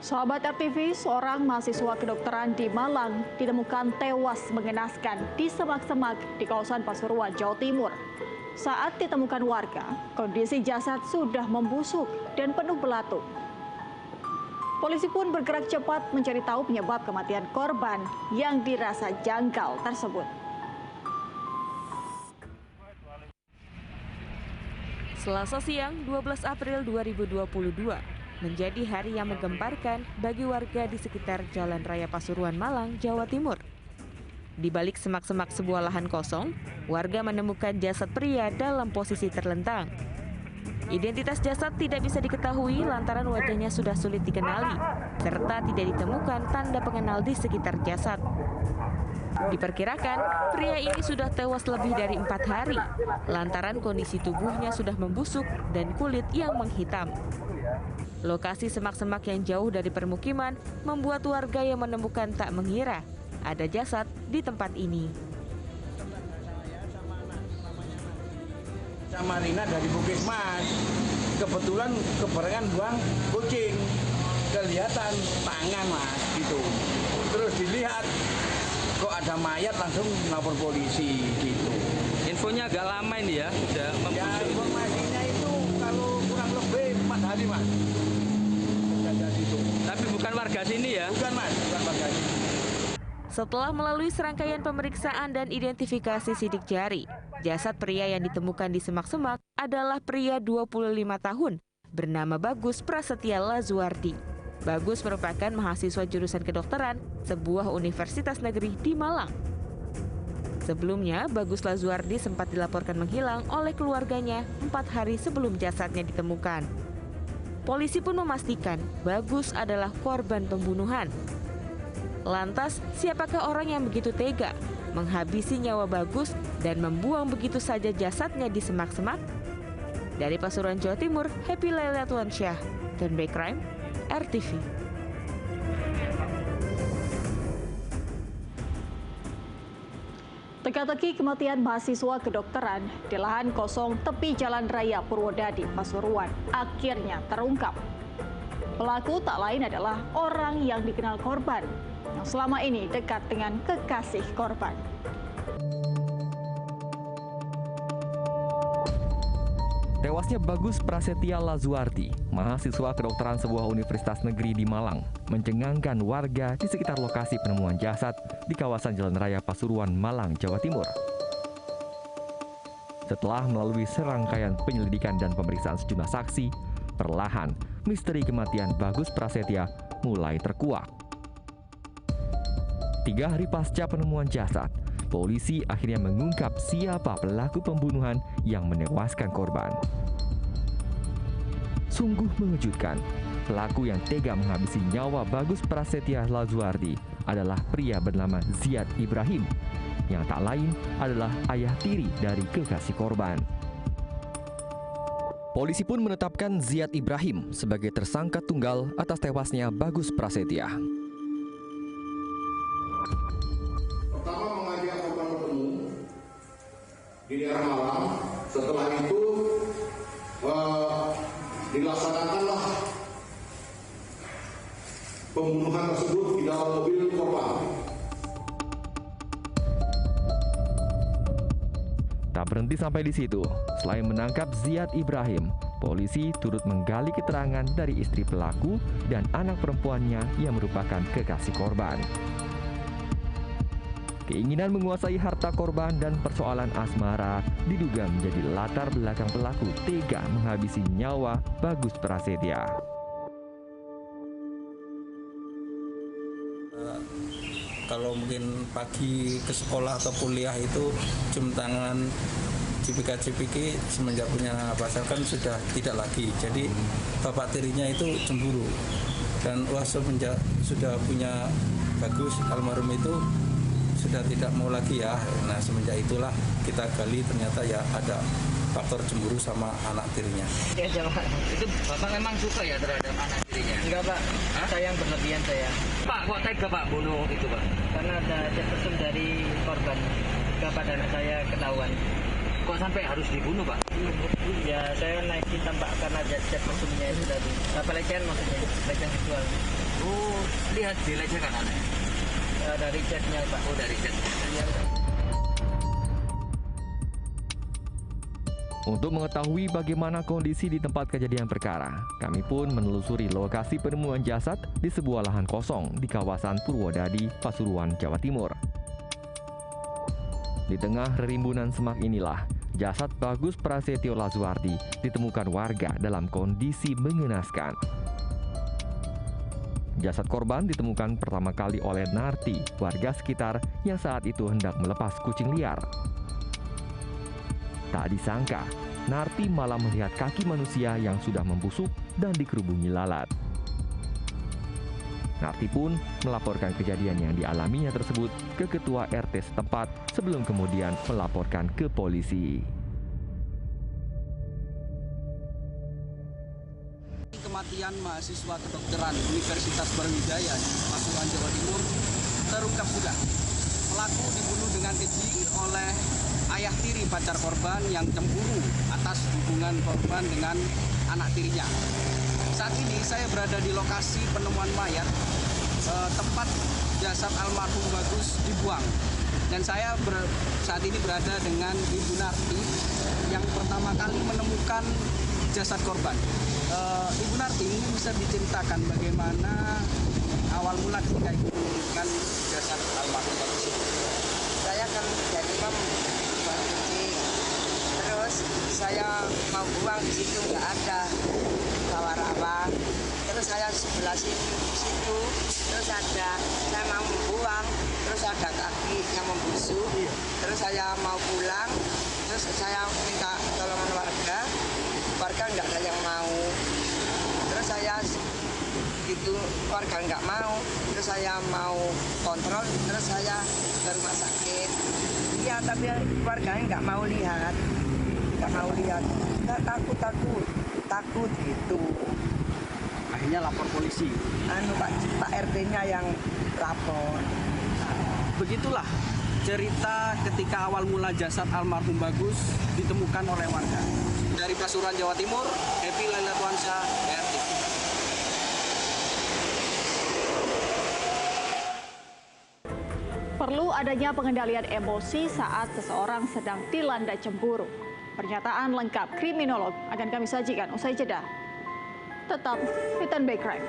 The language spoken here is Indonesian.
Sahabat RTV, seorang mahasiswa kedokteran di Malang ditemukan tewas mengenaskan di semak-semak di kawasan Pasuruan, Jawa Timur. Saat ditemukan warga, kondisi jasad sudah membusuk dan penuh belatung. Polisi pun bergerak cepat mencari tahu penyebab kematian korban yang dirasa janggal tersebut. Selasa siang, 12 April 2022, menjadi hari yang menggemparkan bagi warga di sekitar Jalan Raya Pasuruan, Malang, Jawa Timur. Di balik semak-semak sebuah lahan kosong, warga menemukan jasad pria dalam posisi terlentang. Identitas jasad tidak bisa diketahui lantaran wajahnya sudah sulit dikenali, serta tidak ditemukan tanda pengenal di sekitar jasad. Diperkirakan, pria ini sudah tewas lebih dari 4 hari, lantaran kondisi tubuhnya sudah membusuk dan kulit yang menghitam. Lokasi semak-semak yang jauh dari permukiman membuat warga yang menemukan tak mengira ada jasad di tempat ini. Samarina dari Bukismas, kebetulan kebarengan buang kucing, kelihatan tangan mas gitu. Terus dilihat kok ada mayat, langsung lapor polisi gitu. Infonya agak lama ini ya, sudah membusuk. Ya informasinya itu kalau kurang lebih 4 hari mas. Tapi bukan warga sini ya? Bukan mas, bukan warga sini. Setelah melalui serangkaian pemeriksaan dan identifikasi sidik jari, jasad pria yang ditemukan di semak-semak adalah pria 25 tahun bernama Bagus Prasetya Lazuardi. Bagus merupakan mahasiswa jurusan kedokteran sebuah universitas negeri di Malang. Sebelumnya, Bagus Lazuardi sempat dilaporkan menghilang oleh keluarganya 4 hari sebelum jasadnya ditemukan. Polisi pun memastikan Bagus adalah korban pembunuhan. Lantas, siapakah orang yang begitu tega menghabisi nyawa Bagus dan membuang begitu saja jasadnya di semak-semak? Dari Pasuruan, Jawa Timur, Happy Lailatuansyah, dan Crime, RTV. Teka-teki kematian mahasiswa kedokteran di lahan kosong tepi Jalan Raya Purwodadi, Pasuruan, akhirnya terungkap. Pelaku tak lain adalah orang yang dikenal korban, yang selama ini dekat dengan kekasih korban. Tewasnya Bagus Prasetya Lazuardi, mahasiswa kedokteran sebuah universitas negeri di Malang, mencengangkan warga di sekitar lokasi penemuan jasad di kawasan Jalan Raya Pasuruan, Malang, Jawa Timur. Setelah melalui serangkaian penyelidikan dan pemeriksaan sejumlah saksi, perlahan misteri kematian Bagus Prasetya mulai terkuak. 3 hari pasca penemuan jasad, polisi akhirnya mengungkap siapa pelaku pembunuhan yang menewaskan korban. Sungguh mengejutkan, pelaku yang tega menghabisi nyawa Bagus Prasetya Lazuardi adalah pria bernama Ziad Ibrahim, yang tak lain adalah ayah tiri dari kekasih korban. Polisi pun menetapkan Ziad Ibrahim sebagai tersangka tunggal atas tewasnya Bagus Prasetya. Di daerah Malang, setelah itu dilaksanakanlah pembunuhan tersebut di dalam mobil korban. Tak berhenti sampai di situ, selain menangkap Ziad Ibrahim, polisi turut menggali keterangan dari istri pelaku dan anak perempuannya yang merupakan kekasih korban. Keinginan menguasai harta korban dan persoalan asmara diduga menjadi latar belakang pelaku tega menghabisi nyawa Bagus Prasetya. Kalau mungkin pagi ke sekolah atau kuliah itu cium tangan, cipika-cipiki, semenjak punya pacar kan sudah tidak lagi. Jadi bapak tirinya itu cemburu. Dan semenjak sudah punya Bagus almarhum itu sudah tidak mau lagi ya. Nah semenjak itulah kita gali, ternyata ya ada faktor cemburu sama anak tirinya. Ya jawab. Itu bapak memang suka ya terhadap anak tirinya? Enggak pak, sayang berlebihan saya. Pak kok tega pak bunuh itu pak? Karena ada chat mesum dari korban kepada anak saya ketahuan. Kok sampai harus dibunuh, Pak? Ya, saya naikin tambah karena cat mesumnya itu tadi. Pelecehan maksudnya, pelecehan seksual. Oh, lihat dilecehkan anaknya. Dari catnya, Pak. Oh, dari catnya. Iya, Pak. Untuk mengetahui bagaimana kondisi di tempat kejadian perkara, kami pun menelusuri lokasi penemuan jasad di sebuah lahan kosong di kawasan Purwodadi, Pasuruan, Jawa Timur. Di tengah rimbunan semak inilah, jasad Bagus Prasetyo Lazuardi ditemukan warga dalam kondisi mengenaskan. Jasad korban ditemukan pertama kali oleh Narti, warga sekitar yang saat itu hendak melepas kucing liar. Tak disangka, Narti malah melihat kaki manusia yang sudah membusuk dan dikerubungi lalat. Narti pun melaporkan kejadian yang dialaminya tersebut ke ketua RT setempat sebelum kemudian melaporkan ke polisi. Kematian mahasiswa kedokteran Universitas Brawijaya di Pasuruan, Jawa Timur terungkap sudah. Pelaku dibunuh dengan keji oleh ayah tiri pacar korban yang cemburu atas hubungan korban dengan anak tirinya. Saat ini saya berada di lokasi penemuan mayat, tempat jasad almarhum Bagus dibuang. Dan saya saat ini berada dengan Ibu Narti yang pertama kali menemukan jasad korban. Ibu Narti, ini bisa diceritakan bagaimana awal mula ketika Ibu menemukan jasad almarhum Bagus? Saya kan dari buang kucing, terus saya mau buang di situ nggak ada rawa-rawa, terus saya sebelah situ, terus ada saya mau buang, terus ada kaki yang membusuk, terus saya mau pulang, terus saya minta tolongan warga nggak ada yang mau, terus saya itu warga nggak mau, terus saya mau kontrol, terus saya ke rumah sakit. Iya, tapi warganya nggak mau lihat, nggak takut gitu. Akhirnya lapor polisi. Pak RT-nya yang lapor. Begitulah cerita ketika awal mula jasad almarhum Bagus ditemukan oleh warga. Dari Pasuruan, Jawa Timur, Happy Lailatuansyah, RTV. Perlu adanya pengendalian emosi saat seseorang sedang dilanda cemburu. Pernyataan lengkap kriminolog akan kami sajikan usai jeda. Tetap di Turn Back Crime.